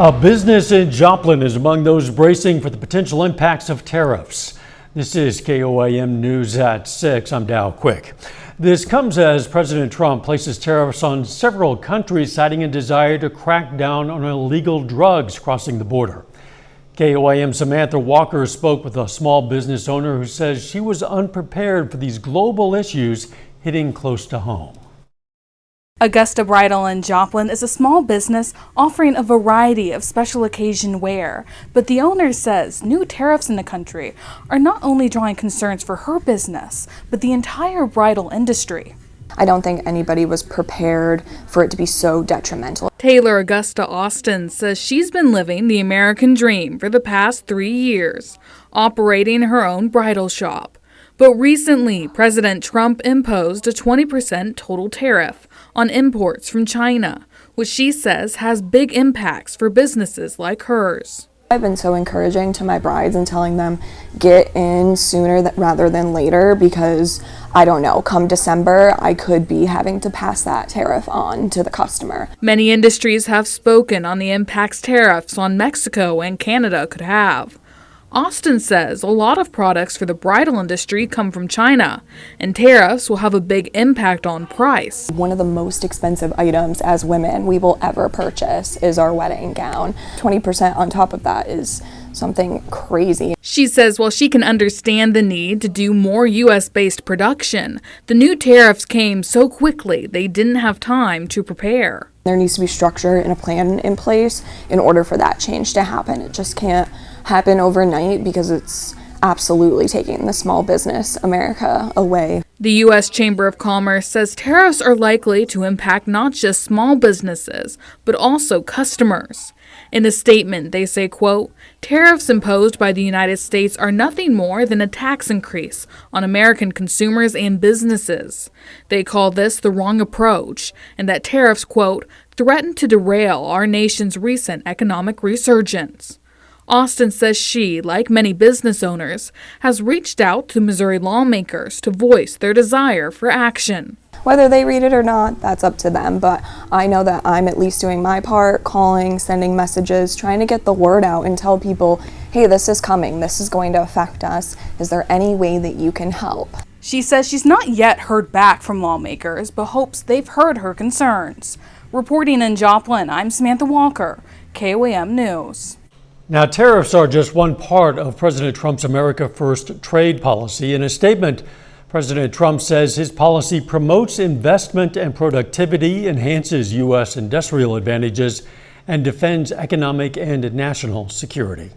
A business in Joplin is among those bracing for the potential impacts of tariffs. This is KOAM News at 6. I'm Dow Quick. This comes as President Trump places tariffs on several countries, citing a desire to crack down on illegal drugs crossing the border. KOAM Samantha Walker spoke with a small business owner who says she was unprepared for these global issues hitting close to home. Augusta Bridal in Joplin is a small business offering a variety of special occasion wear, but the owner says new tariffs in the country are not only drawing concerns for her business, but the entire bridal industry. I don't think anybody was prepared for it to be so detrimental. Taylor Augusta Austin says she's been living the American dream for the past 3 years, operating her own bridal shop. But recently, President Trump imposed a 20% total tariff on imports from China, which she says has big impacts for businesses like hers. I've been so encouraging to my brides and telling them get in sooner rather than later, because I don't know, come December, I could be having to pass that tariff on to the customer. Many industries have spoken on the impacts tariffs on Mexico and Canada could have. Austin says a lot of products for the bridal industry come from China, and tariffs will have a big impact on price. One of the most expensive items as women we will ever purchase is our wedding gown. 20% on top of that is something crazy. She says while she can understand the need to do more U.S.-based production, the new tariffs came so quickly they didn't have time to prepare. There needs to be structure and a plan in place in order for that change to happen. It just can't happen overnight because it's absolutely taking the small business America away. The U.S. Chamber of Commerce says tariffs are likely to impact not just small businesses, but also customers. In a statement, they say, quote, "Tariffs imposed by the United States are nothing more than a tax increase on American consumers and businesses. They call this the wrong approach, and that tariffs, quote, threaten to derail our nation's recent economic resurgence." Austin says she, like many business owners, has reached out to Missouri lawmakers to voice their desire for action. Whether they read it or not, that's up to them, but I know that I'm at least doing my part, calling, sending messages, trying to get the word out and tell people, hey, this is coming, this is going to affect us. Is there any way that you can help? She says she's not yet heard back from lawmakers, but hopes they've heard her concerns. Reporting in Joplin, I'm Samantha Walker, KOAM News. Now, tariffs are just one part of President Trump's America First trade policy. In a statement, President Trump says his policy promotes investment and productivity, enhances U.S. industrial advantages, and defends economic and national security.